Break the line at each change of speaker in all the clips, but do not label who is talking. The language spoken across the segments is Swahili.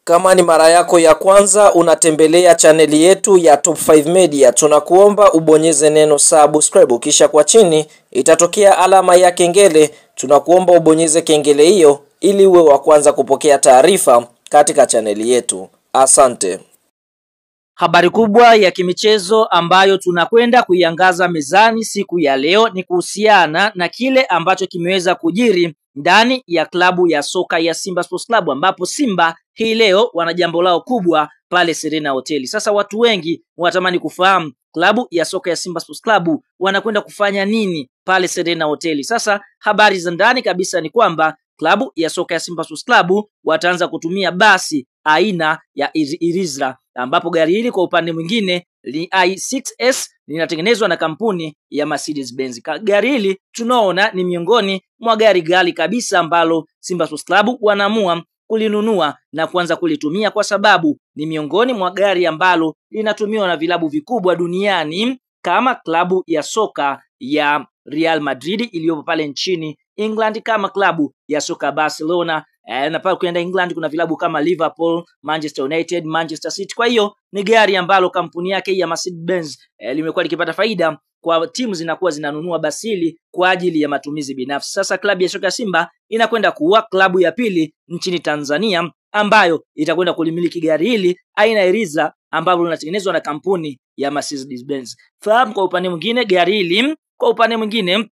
Kama ni mara yako ya kwanza unatembelea chaneli yetu ya Top 5 Media, tunakuomba ubonyeze neno subscribe, kisha kwa chini itatokea alama ya kengele. Tunakuomba ubonyeze kengele hiyo ili uwe wa kwanza kupokea taarifa katika chaneli yetu. Asante.
Habari kubwa ya kimichezo ambayo tunakwenda kuiangaza mezani siku ya leo ni kuhusiana na kile ambacho kimeweza kujiri ndani ya klabu ya soka ya Simba Sports Club, ambapo Simba hii leo wana jambo lao kubwa pale Serena Hotel. Sasa watu wengi wanatamani kufahamu klabu ya soka ya Simba Sports Club wanakwenda kufanya nini pale Serena Hotel. Sasa habari za ndani kabisa ni kwamba klabu ya soka ya Simba Sports Club wataanza kutumia basi aina ya Irizla, ambapo gari hili kwa upande mwingine ni i6S, linatengenezwa na kampuni ya Mercedes Benz. Gari hili tunaona ni miongoni mwa gari ghali kabisa ambalo Simba Sports Club wanaamua kulinunua na kuanza kulitumia, kwa sababu ni miongoni mwa gari ambalo linatumiwa na vilabu vikubwa duniani kama klabu ya soka ya Real Madrid iliyopo pale nchini England, kama klabu ya soka Barcelona, na pale kwenda England kuna vilabu kama Liverpool, Manchester United, Manchester City. Kwa hiyo ni gari ambalo kampuni yake ya Mercedes Benz limekuwa likipata faida kwa timu zinakuwa zinanunua basili kwa ajili ya matumizi binafsi. Sasa klabu ya soka Simba inakwenda kuwa klabu ya pili nchini Tanzania ambayo itakwenda kulimiliki gari hili aina ya Irizla ambalo linatengenezwa na kampuni ya Mercedes Benz. Fahamu kwa upande mwingine gari hili kwa upande mwingine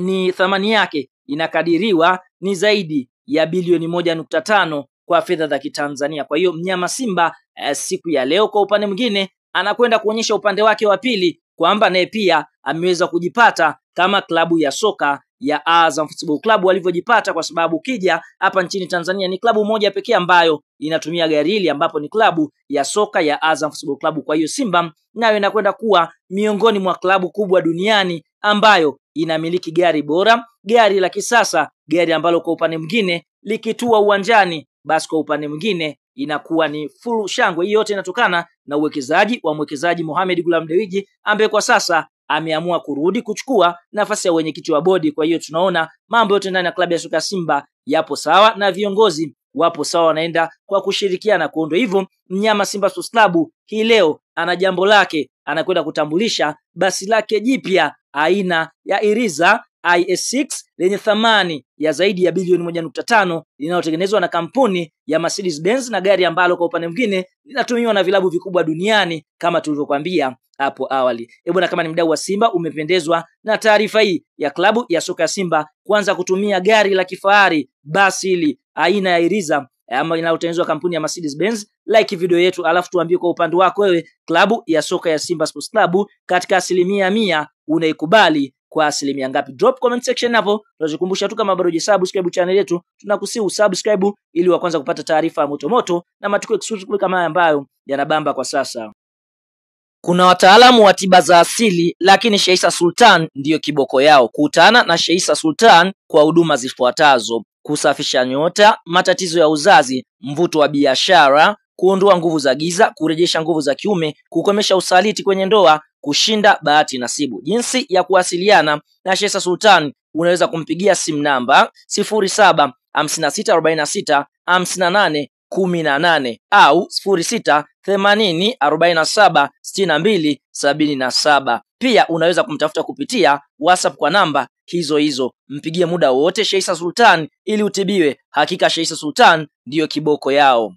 ni thamani yake inakadiriwa ni zaidi ya bilioni 1.5 kwa fedha za Kitanzania. Kwa hiyo mnyama Simba siku ya leo kwa upande mwingine anakwenda kuonyesha upande wake wa pili kwamba naye pia ameweza kujipata kama klabu ya soka ya Azam Football Club walivyojipata, kwa sababu kija hapa nchini Tanzania ni klabu moja pekee ambayo inatumia gari hili, ambapo ni klabu ya soka ya Azam Football Club. Kwa hiyo Simba nayo inakwenda kuwa miongoni mwa klabu kubwa duniani ambayo inamiliki gari bora, gari la kisasa, gari ambalo kwa upande mwingine likitua uwanjani basi kwa upande mwingine inakuwa ni full shangwe. Hii yote inatokana na uwekezaji wa mwekezaji Mohamed Ghulam Dewji ambaye kwa sasa ameamua kurudi kuchukua nafasi ya wenyekiti wa bodi. Kwa hiyo tunaona mambo yote ndani ya klabu ya soka Simba yapo sawa na viongozi wapo sawa, wanaenda kwa kushirikiana kuondo. Hivyo mnyama Simba Sports Club hii leo ana jambo lake, anakwenda kutambulisha basi lake jipya aina ya Irizla IS6 lenye thamani ya zaidi ya bilioni 1.5 linalotengenezwa na kampuni ya Mercedes Benz, na gari ambalo kwa upande mwingine linatumiwa na vilabu vikubwa duniani kama tulivyokuambia hapo awali. Bwana, kama ni mdau wa Simba umependezwa na taarifa hii ya klabu ya soka ya Simba kuanza kutumia gari la kifahari basi hili aina ya Irizla ama inayotengenezwa kampuni ya Mercedes Benz, like video yetu alafu tuambie kwa upande wako wewe klabu ya soka ya Simba Sports Club katika 100% unaikubali kwa 10% ngapi? Drop comment section hapo. Tunazikumbusha tu kama bado hujasubscribe channel yetu, tunakusihi usubscribe ili wa kwanza kupata taarifa moto na matukio exclusive kama haya ambayo yanabamba kwa sasa. Kuna wataalamu wa tiba za asili, lakini Sheikh Issa Sultan ndiyo kiboko yao. Kutana na Sheikh Issa Sultan kwa huduma zifuatazo: kusafisha nyota, matatizo ya uzazi, mvuto wa biashara, kuondoa nguvu za giza, kurejesha nguvu za kiume, kukomesha usaliti kwenye ndoa, kushinda bahati nasibu. Jinsi ya kuwasiliana na Sheikh Issa Sultan: unaweza kumpigia simu namba 0756465818 au 0680476277. Pia unaweza kumtafuta kupitia WhatsApp kwa namba hizo hizo. Mpigie muda wote Sheikh Issa Sultan ili utibiwe. Hakika Sheikh Issa Sultan ndiyo kiboko yao.